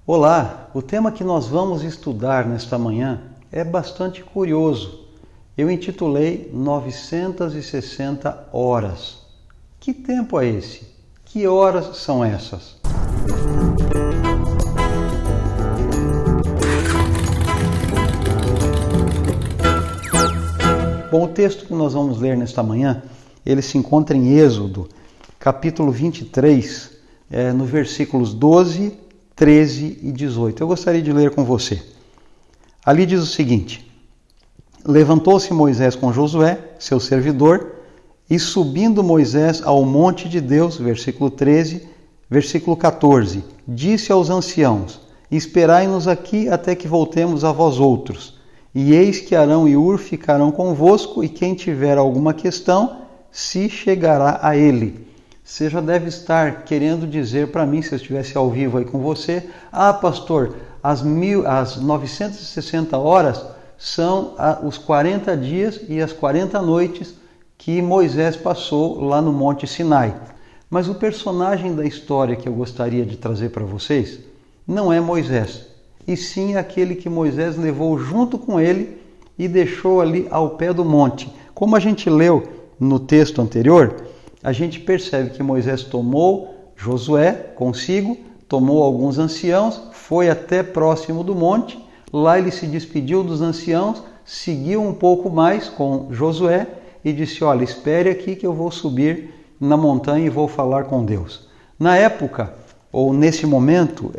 Olá, o tema que nós vamos estudar nesta manhã é bastante curioso. Eu intitulei 960 horas. Que tempo é esse? Que horas são essas? Bom, o texto que nós vamos ler nesta manhã, ele se encontra em Êxodo, capítulo 23, no versículos 12, 13 e 18. Eu gostaria de ler com você. Ali diz o seguinte: Levantou-se Moisés com Josué, seu servidor, e subindo Moisés ao monte de Deus, versículo 13, versículo 14, disse aos anciãos: Esperai-nos aqui até que voltemos a vós outros. E eis que Arão e Hur ficarão convosco, e quem tiver alguma questão, se chegará a ele. Você já deve estar querendo dizer para mim, se eu estivesse ao vivo aí com você: pastor, as 960 horas são os 40 dias e as 40 noites que Moisés passou lá no Monte Sinai. Mas o personagem da história que eu gostaria de trazer para vocês não é Moisés, e sim aquele que Moisés levou junto com ele e deixou ali ao pé do monte. Como a gente leu no texto anterior, a gente percebe que Moisés tomou Josué consigo, tomou alguns anciãos, foi até próximo do monte, lá ele se despediu dos anciãos, seguiu um pouco mais com Josué e disse: olha, espere aqui que eu vou subir na montanha e vou falar com Deus. Na época, ou nesse momento,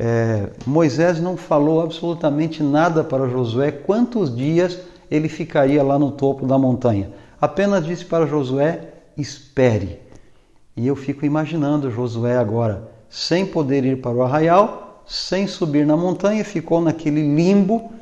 Moisés não falou absolutamente nada para Josué quantos dias ele ficaria lá no topo da montanha. Apenas disse para Josué: espere. E eu fico imaginando Josué agora, sem poder ir para o arraial, sem subir na montanha, ficou naquele limbo,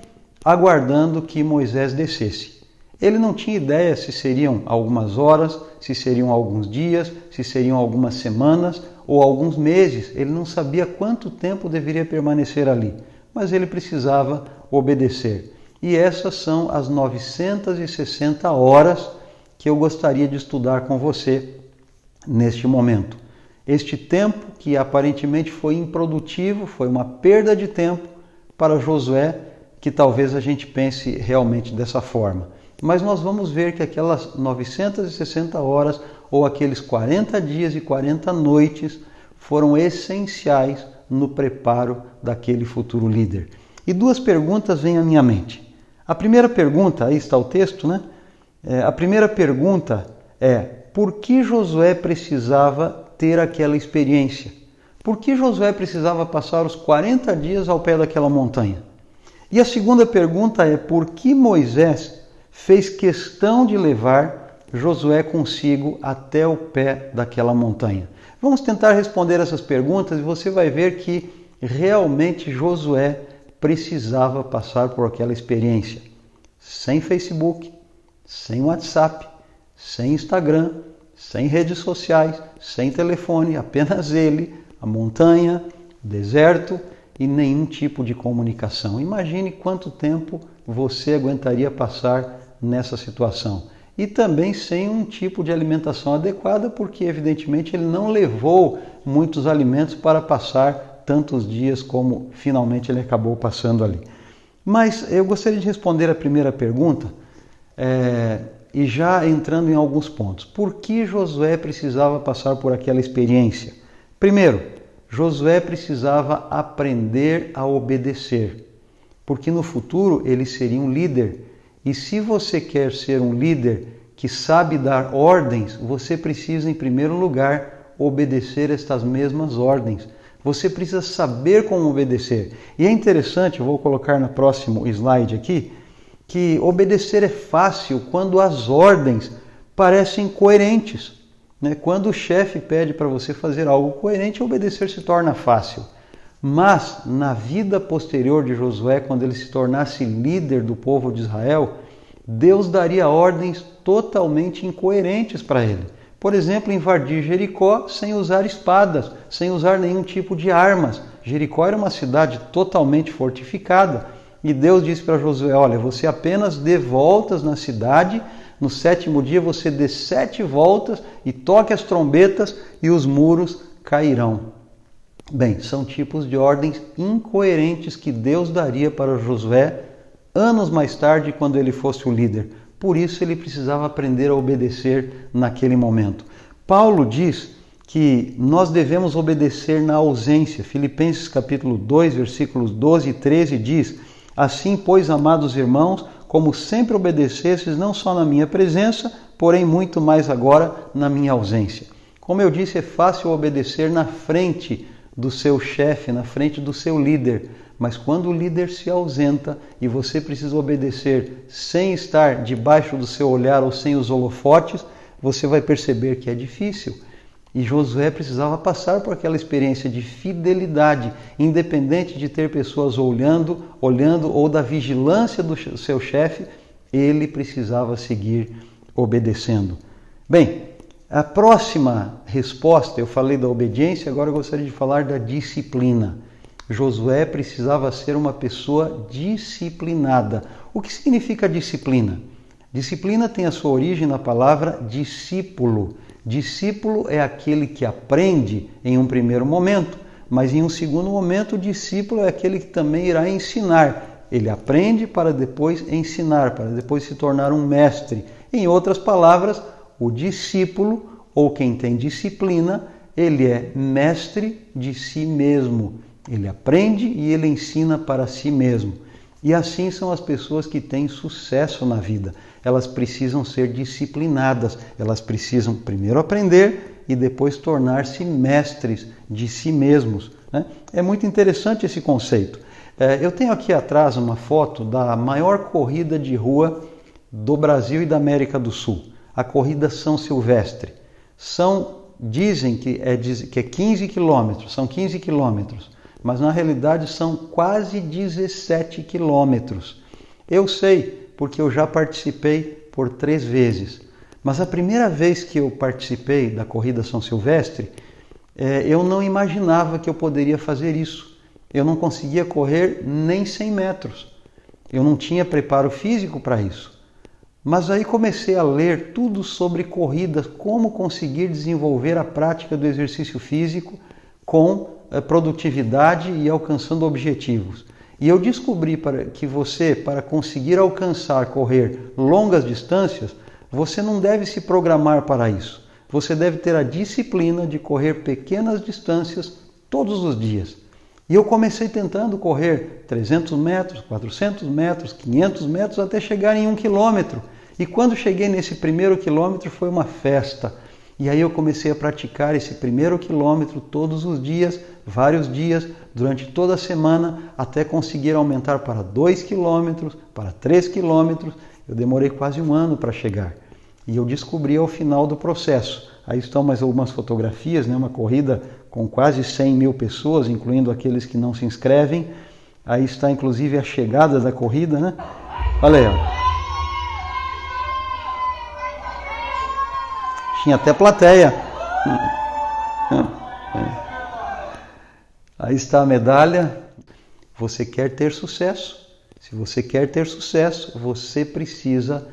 aguardando que Moisés descesse. Ele não tinha ideia se seriam algumas horas, se seriam alguns dias, se seriam algumas semanas ou alguns meses. Ele não sabia quanto tempo deveria permanecer ali, mas ele precisava obedecer. E essas são as 960 horas que eu gostaria de estudar com você neste momento. Este tempo que aparentemente foi improdutivo, foi uma perda de tempo para Josué, que talvez a gente pense realmente dessa forma. Mas nós vamos ver que aquelas 960 horas ou aqueles 40 dias e 40 noites foram essenciais no preparo daquele futuro líder. E duas perguntas vêm à minha mente. A primeira pergunta, aí está o texto, né? A primeira pergunta é: por que Josué precisava ter aquela experiência? Por que Josué precisava passar os 40 dias ao pé daquela montanha? E a segunda pergunta é: por que Moisés fez questão de levar Josué consigo até o pé daquela montanha? Vamos tentar responder essas perguntas e você vai ver que realmente Josué precisava passar por aquela experiência. Sem Facebook, sem WhatsApp, sem Instagram, sem redes sociais, sem telefone, apenas ele, a montanha, o deserto e nenhum tipo de comunicação. Imagine quanto tempo você aguentaria passar nessa situação. E também sem um tipo de alimentação adequada, porque evidentemente ele não levou muitos alimentos para passar tantos dias como finalmente ele acabou passando ali. Mas eu gostaria de responder a primeira pergunta, e já entrando em alguns pontos. Por que Josué precisava passar por aquela experiência? Primeiro, Josué precisava aprender a obedecer, porque no futuro ele seria um líder. E se você quer ser um líder que sabe dar ordens, você precisa, em primeiro lugar, obedecer estas mesmas ordens. Você precisa saber como obedecer. E é interessante, eu vou colocar no próximo slide aqui, que obedecer é fácil quando as ordens parecem coerentes. Quando o chefe pede para você fazer algo coerente, obedecer se torna fácil. Mas na vida posterior de Josué, quando ele se tornasse líder do povo de Israel, Deus daria ordens totalmente incoerentes para ele. Por exemplo, invadir Jericó sem usar espadas, sem usar nenhum tipo de armas. Jericó era uma cidade totalmente fortificada. E Deus disse para Josué: olha, você apenas dê voltas na cidade, no 7º dia você dê 7 voltas e toque as trombetas e os muros cairão. Bem, são tipos de ordens incoerentes que Deus daria para Josué anos mais tarde, quando ele fosse o líder. Por isso ele precisava aprender a obedecer naquele momento. Paulo diz que nós devemos obedecer na ausência. Filipenses capítulo 2, versículos 12 e 13 diz: assim, pois, amados irmãos, como sempre obedecestes, não só na minha presença, porém muito mais agora na minha ausência. Como eu disse, é fácil obedecer na frente do seu chefe, na frente do seu líder, mas quando o líder se ausenta e você precisa obedecer sem estar debaixo do seu olhar ou sem os holofotes, você vai perceber que é difícil. E Josué precisava passar por aquela experiência de fidelidade, independente de ter pessoas olhando ou da vigilância do seu chefe, ele precisava seguir obedecendo. Bem, a próxima resposta, eu falei da obediência, agora eu gostaria de falar da disciplina. Josué precisava ser uma pessoa disciplinada. O que significa disciplina? Disciplina tem a sua origem na palavra discípulo. Discípulo é aquele que aprende em um primeiro momento, mas em um segundo momento o discípulo é aquele que também irá ensinar. Ele aprende para depois ensinar, para depois se tornar um mestre. Em outras palavras, o discípulo, ou quem tem disciplina, ele é mestre de si mesmo. Ele aprende e ele ensina para si mesmo. E assim são as pessoas que têm sucesso na vida. Elas precisam ser disciplinadas. Elas precisam primeiro aprender e depois tornar-se mestres de si mesmos. É muito interessante esse conceito. Eu tenho aqui atrás uma foto da maior corrida de rua do Brasil e da América do Sul. A corrida São Silvestre. Dizem que é 15 quilômetros, são 15 quilômetros, mas na realidade são quase 17 quilômetros. Eu sei, porque eu já participei por 3 vezes. Mas a primeira vez que eu participei da corrida São Silvestre, eu não imaginava que eu poderia fazer isso. Eu não conseguia correr nem 100 metros. Eu não tinha preparo físico para isso. Mas aí comecei a ler tudo sobre corridas, como conseguir desenvolver a prática do exercício físico com produtividade e alcançando objetivos. E eu descobri que você, para conseguir alcançar, correr longas distâncias, você não deve se programar para isso. Você deve ter a disciplina de correr pequenas distâncias todos os dias. E eu comecei tentando correr 300 metros, 400 metros, 500 metros, até chegar em 1 quilômetro. E quando cheguei nesse primeiro quilômetro foi uma festa. E aí eu comecei a praticar esse primeiro quilômetro todos os dias, vários dias, durante toda a semana, até conseguir aumentar para 2 quilômetros, para 3 quilômetros. Eu demorei quase 1 ano para chegar. E eu descobri ao final do processo. Aí estão mais algumas fotografias, uma corrida com quase 100 mil pessoas, incluindo aqueles que não se inscrevem. Aí está inclusive a chegada da corrida, Olha aí, ó. Tinha até plateia. Aí está a medalha. Você quer ter sucesso? Se você quer ter sucesso, você precisa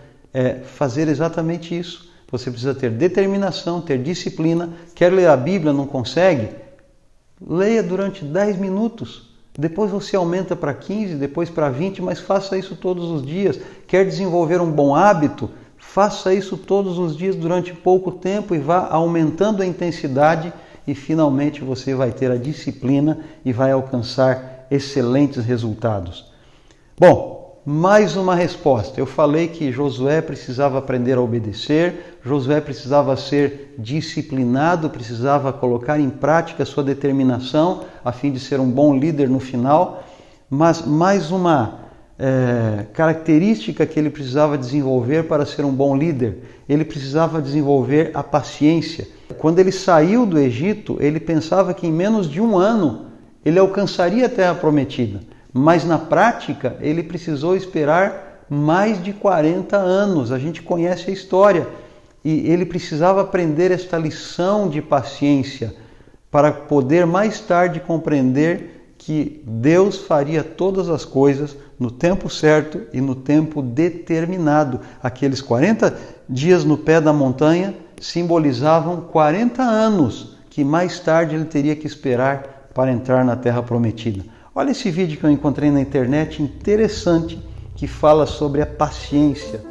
fazer exatamente isso. Você precisa ter determinação, ter disciplina. Quer ler a Bíblia, não consegue? Leia durante 10 minutos. Depois você aumenta para 15, depois para 20, mas faça isso todos os dias. Quer desenvolver um bom hábito? Faça isso todos os dias durante pouco tempo e vá aumentando a intensidade e finalmente você vai ter a disciplina e vai alcançar excelentes resultados. Bom, mais uma resposta. Eu falei que Josué precisava aprender a obedecer, Josué precisava ser disciplinado, precisava colocar em prática a sua determinação a fim de ser um bom líder no final, mas mais uma característica que ele precisava desenvolver para ser um bom líder. Ele precisava desenvolver a paciência. Quando ele saiu do Egito, ele pensava que em menos de 1 ano ele alcançaria a terra prometida. Mas na prática ele precisou esperar mais de 40 anos. A gente conhece a história. E ele precisava aprender esta lição de paciência para poder mais tarde compreender que Deus faria todas as coisas no tempo certo e no tempo determinado. Aqueles 40 dias no pé da montanha simbolizavam 40 anos que mais tarde ele teria que esperar para entrar na terra prometida. Olha esse vídeo que eu encontrei na internet, interessante, que fala sobre a paciência.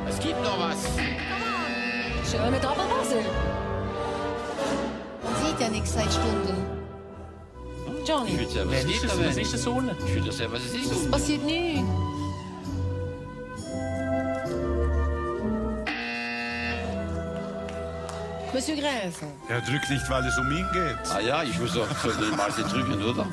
Es gibt noch was. Schöne Doppelpassel. Sieht ja nichts seit Stunden. Johnny, Ich will ja, was ist das? Was ist das unten? Ich will das ja, was ist das es unten? passiert nichts. Monsieur Gräfe, Er drückt nicht, weil es um ihn geht. Ah ja, ich muss doch mal sie drücken, oder?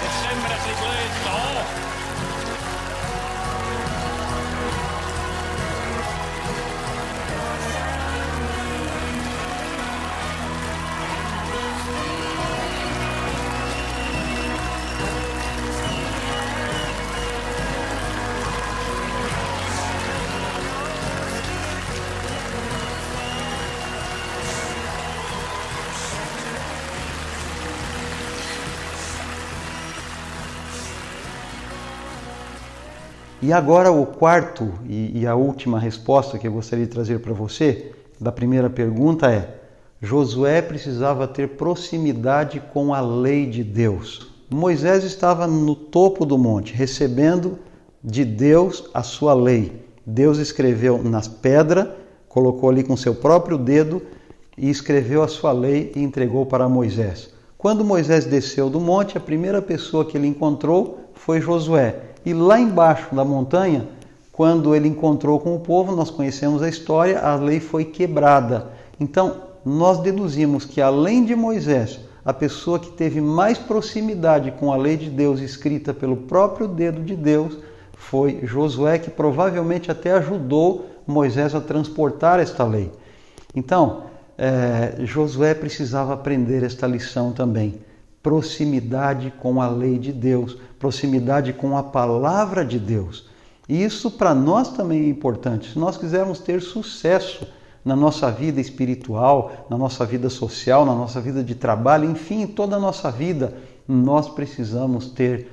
Jetzt stellen wir das nicht blöd da. E agora o quarto e a última resposta que eu gostaria de trazer para você, da primeira pergunta é: Josué precisava ter proximidade com a lei de Deus. Moisés estava no topo do monte, recebendo de Deus a sua lei. Deus escreveu nas pedras, colocou ali com seu próprio dedo e escreveu a sua lei e entregou para Moisés. Quando Moisés desceu do monte, a primeira pessoa que ele encontrou foi Josué. E lá embaixo da montanha, quando ele encontrou com o povo, nós conhecemos a história, a lei foi quebrada. Então, nós deduzimos que além de Moisés, a pessoa que teve mais proximidade com a lei de Deus escrita pelo próprio dedo de Deus foi Josué, que provavelmente até ajudou Moisés a transportar esta lei. Então, Josué precisava aprender esta lição também. Proximidade com a lei de Deus, proximidade com a palavra de Deus. E isso para nós também é importante. Se nós quisermos ter sucesso na nossa vida espiritual, na nossa vida social, na nossa vida de trabalho, enfim, em toda a nossa vida, nós precisamos ter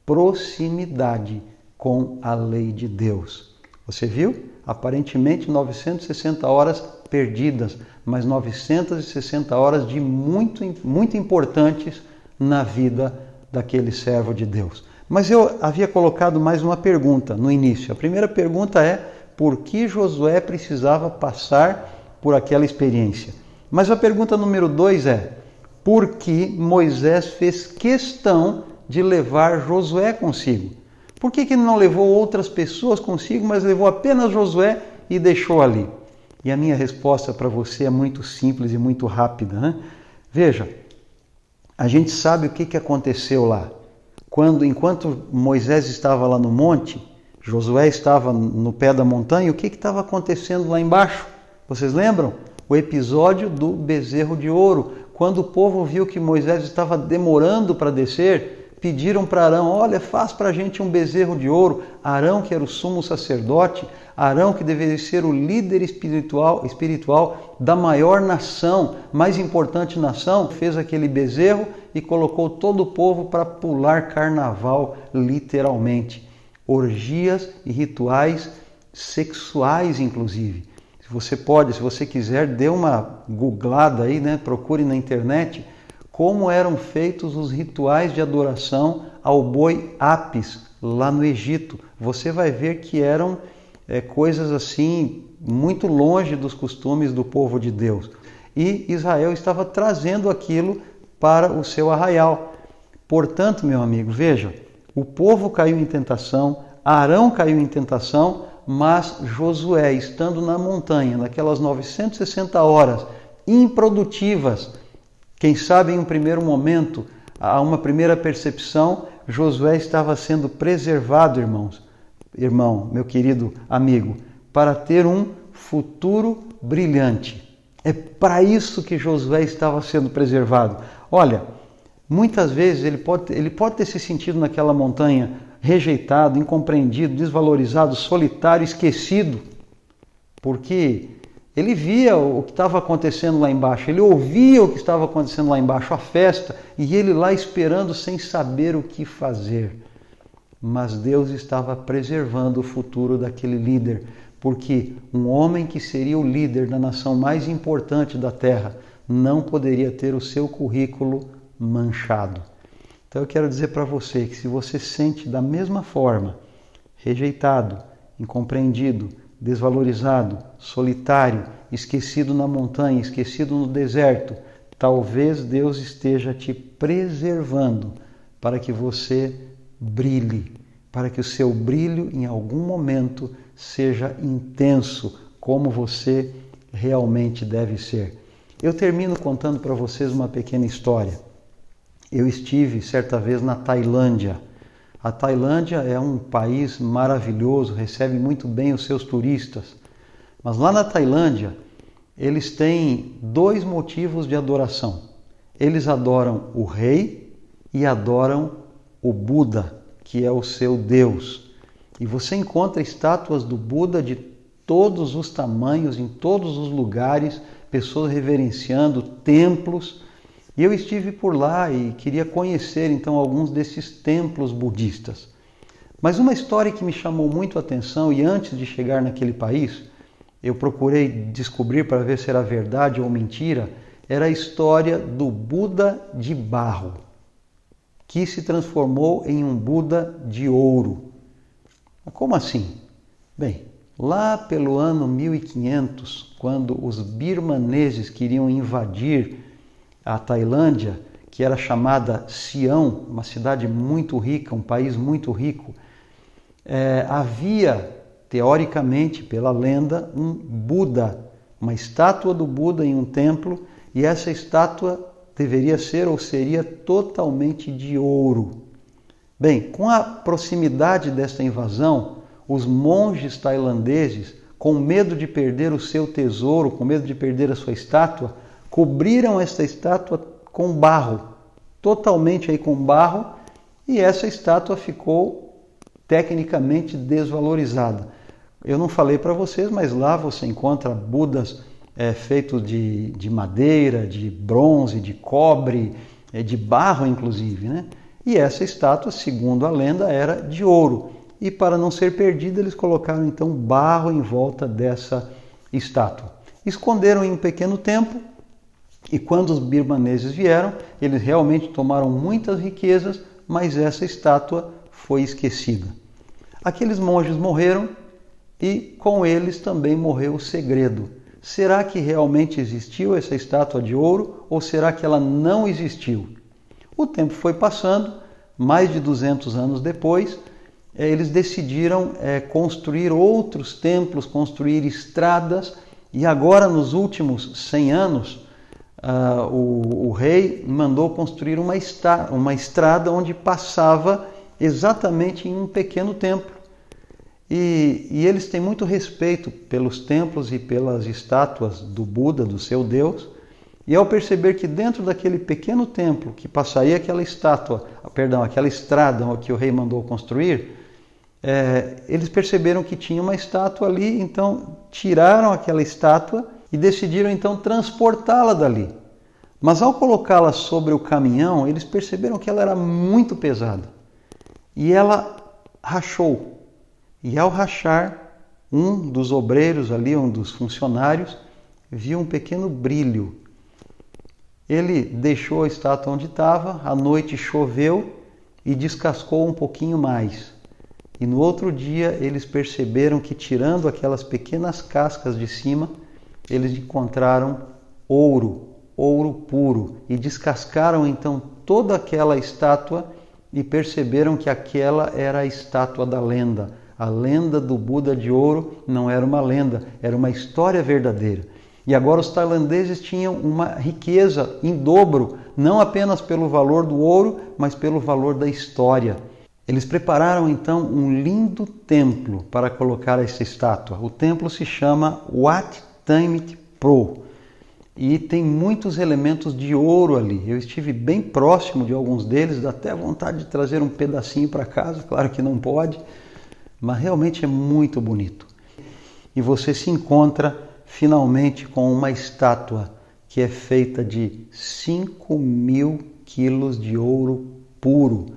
proximidade com a lei de Deus. Você viu? Aparentemente 960 horas perdidas, mas 960 horas de muito importantes na vida daquele servo de Deus. Mas eu havia colocado mais uma pergunta no início. A primeira pergunta é: por que Josué precisava passar por aquela experiência? Mas a pergunta número 2 é: por que Moisés fez questão de levar Josué consigo? Por que ele não levou outras pessoas consigo, mas levou apenas Josué e deixou ali? E a minha resposta para você é muito simples e muito rápida, né? Veja, a gente sabe o que aconteceu lá. Enquanto Moisés estava lá no monte, Josué estava no pé da montanha, o que estava acontecendo lá embaixo? Vocês lembram? O episódio do bezerro de ouro. Quando o povo viu que Moisés estava demorando para descer, pediram para Arão: olha, faz para a gente um bezerro de ouro. Arão, que era o sumo sacerdote, Arão, que deveria ser o líder espiritual da maior nação, mais importante nação, fez aquele bezerro e colocou todo o povo para pular carnaval, literalmente. Orgias e rituais sexuais, inclusive. Se Se você quiser, dê uma googlada aí, né? Procure na internet como eram feitos os rituais de adoração ao boi Apis lá no Egito. Você vai ver que eram coisas assim muito longe dos costumes do povo de Deus. E Israel estava trazendo aquilo para o seu arraial. Portanto, meu amigo, veja, o povo caiu em tentação, Arão caiu em tentação, mas Josué, estando na montanha, naquelas 960 horas improdutivas, quem sabe em um primeiro momento, a uma primeira percepção, Josué estava sendo preservado, irmão, meu querido amigo, para ter um futuro brilhante. É para isso que Josué estava sendo preservado. Olha, muitas vezes ele pode ter se sentido naquela montanha rejeitado, incompreendido, desvalorizado, solitário, esquecido, porque ele via o que estava acontecendo lá embaixo, ele ouvia o que estava acontecendo lá embaixo, a festa, e ele lá esperando sem saber o que fazer. Mas Deus estava preservando o futuro daquele líder, porque um homem que seria o líder da nação mais importante da terra não poderia ter o seu currículo manchado. Então eu quero dizer para você que se você se sente da mesma forma, rejeitado, incompreendido, desvalorizado, solitário, esquecido na montanha, esquecido no deserto, talvez Deus esteja te preservando para que você brilhe, para que o seu brilho em algum momento seja intenso, como você realmente deve ser. Eu termino contando para vocês uma pequena história. Eu estive certa vez na Tailândia. A Tailândia é um país maravilhoso, recebe muito bem os seus turistas. Mas lá na Tailândia, eles têm dois motivos de adoração. Eles adoram o rei e adoram o Buda, que é o seu Deus. E você encontra estátuas do Buda de todos os tamanhos, em todos os lugares, pessoas reverenciando, templos. E eu estive por lá e queria conhecer então alguns desses templos budistas. Mas uma história que me chamou muito a atenção, e antes de chegar naquele país, eu procurei descobrir para ver se era verdade ou mentira, era a história do Buda de barro, que se transformou em um Buda de ouro. Como assim? Bem, lá pelo ano 1500, quando os birmaneses queriam invadir a Tailândia, que era chamada Sião, uma cidade muito rica, um país muito rico, havia, teoricamente, pela lenda, um Buda, uma estátua do Buda em um templo, e essa estátua deveria ser ou seria totalmente de ouro. Bem, com a proximidade desta invasão, os monges tailandeses, com medo de perder o seu tesouro, com medo de perder a sua estátua, cobriram esta estátua com barro, totalmente aí com barro, e essa estátua ficou tecnicamente desvalorizada. Eu não falei para vocês, mas lá você encontra Budas feitos de madeira, de bronze, de cobre, de barro inclusive, né? E essa estátua, segundo a lenda, era de ouro. E para não ser perdida, eles colocaram então barro em volta dessa estátua. Esconderam em um pequeno tempo, e quando os birmaneses vieram, eles realmente tomaram muitas riquezas, mas essa estátua foi esquecida. Aqueles monges morreram e com eles também morreu o segredo. Será que realmente existiu essa estátua de ouro ou será que ela não existiu? O tempo foi passando, mais de 200 anos depois, eles decidiram construir outros templos, construir estradas, e agora nos últimos 100 anos, o rei mandou construir uma estrada onde passava exatamente em um pequeno templo. E eles têm muito respeito pelos templos e pelas estátuas do Buda, do seu Deus. E ao perceber que dentro daquele pequeno templo que passaria aquela estrada que o rei mandou construir, eles perceberam que tinha uma estátua ali, então tiraram aquela estátua e decidiram então transportá-la dali. Mas ao colocá-la sobre o caminhão, eles perceberam que ela era muito pesada. E ela rachou. E ao rachar, Um dos obreiros ali, um dos funcionários, viu um pequeno brilho. Ele deixou a estátua onde estava, à noite choveu e descascou um pouquinho mais. E no outro dia eles perceberam que, tirando aquelas pequenas cascas de cima, eles encontraram ouro puro, e descascaram então toda aquela estátua e perceberam que aquela era a estátua da lenda. A lenda do Buda de ouro não era uma lenda, era uma história verdadeira. E agora os tailandeses tinham uma riqueza em dobro, não apenas pelo valor do ouro, mas pelo valor da história. Eles prepararam então um lindo templo para colocar essa estátua. O templo se chama Wat Tamit Pro e tem muitos elementos de ouro ali. Eu estive bem próximo de alguns deles, dá até vontade de trazer um pedacinho para casa, claro que não pode, mas realmente é muito bonito. E você se encontra finalmente com uma estátua que é feita de 5.000 quilos de ouro puro.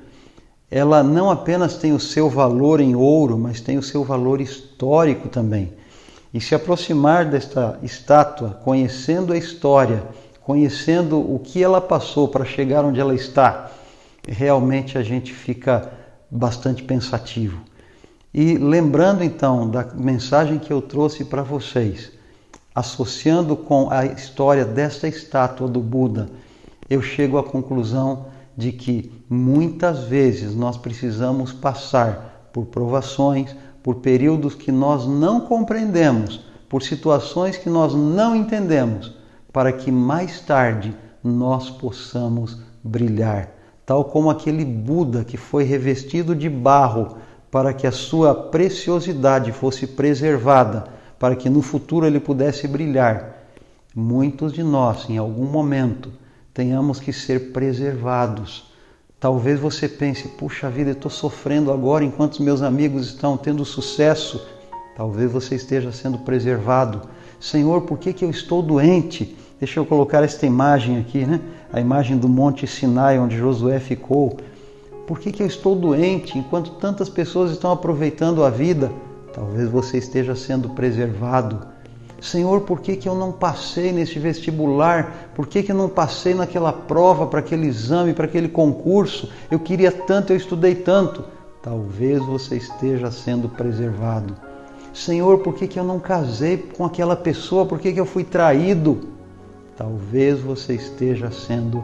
Ela não apenas tem o seu valor em ouro, mas tem o seu valor histórico também. E se aproximar desta estátua, conhecendo a história, conhecendo o que ela passou para chegar onde ela está, realmente a gente fica bastante pensativo. E lembrando então da mensagem que eu trouxe para vocês, associando com a história desta estátua do Buda, eu chego à conclusão de que muitas vezes nós precisamos passar por provações, por períodos que nós não compreendemos, por situações que nós não entendemos, para que mais tarde nós possamos brilhar. Tal como aquele Buda que foi revestido de barro para que a sua preciosidade fosse preservada, para que no futuro ele pudesse brilhar. Muitos de nós, em algum momento, tenhamos que ser preservados. Talvez você pense, puxa vida, eu estou sofrendo agora enquanto os meus amigos estão tendo sucesso. Talvez você esteja sendo preservado. Senhor, por que eu estou doente? Deixa eu colocar esta imagem aqui, né? A imagem do Monte Sinai, onde Josué ficou. Por que eu estou doente enquanto tantas pessoas estão aproveitando a vida? Talvez você esteja sendo preservado. Senhor, por que eu não passei nesse vestibular? Por que eu não passei naquela prova, para aquele exame, para aquele concurso? Eu queria tanto, eu estudei tanto. Talvez você esteja sendo preservado. Senhor, por que eu não casei com aquela pessoa? Por que eu fui traído? Talvez você esteja sendo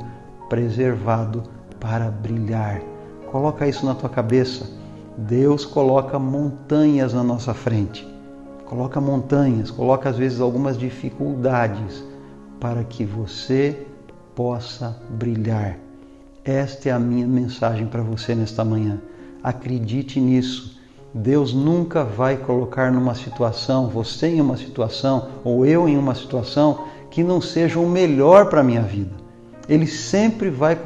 preservado para brilhar. Coloca isso na tua cabeça. Deus coloca montanhas na nossa frente. Coloca montanhas, coloca às vezes algumas dificuldades para que você possa brilhar. Esta é a minha mensagem para você nesta manhã. Acredite nisso. Deus nunca vai colocar numa situação, você em uma situação, ou eu em uma situação, que não seja o melhor para a minha vida. Ele sempre vai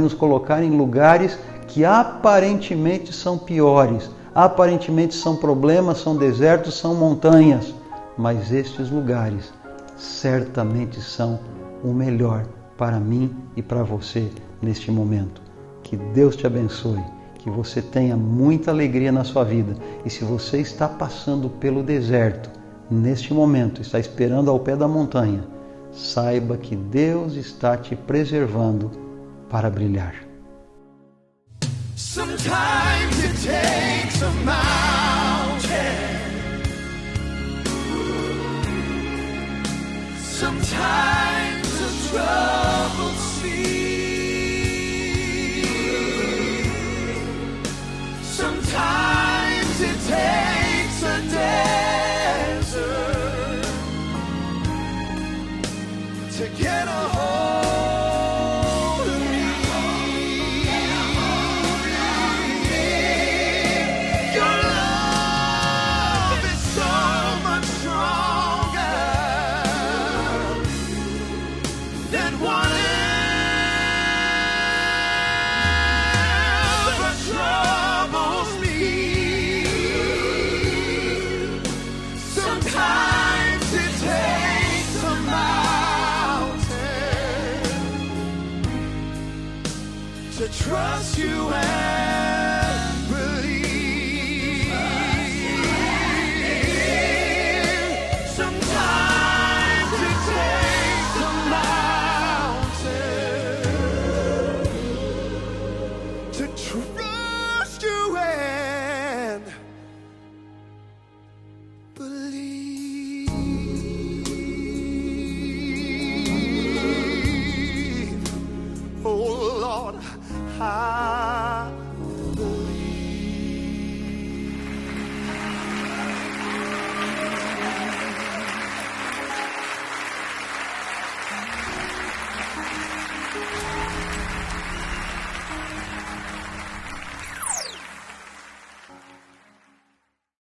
nos colocar em lugares que aparentemente são piores. Aparentemente são problemas, são desertos, são montanhas, mas estes lugares certamente são o melhor para mim e para você neste momento. Que Deus te abençoe, que você tenha muita alegria na sua vida. E se você está passando pelo deserto, neste momento, está esperando ao pé da montanha, saiba que Deus está te preservando para brilhar. Sometimes it takes a mountain. Sometimes a troubled sea. Sometimes it takes a desert to get a hold. Trust you and believe. believe. Oh Lord, I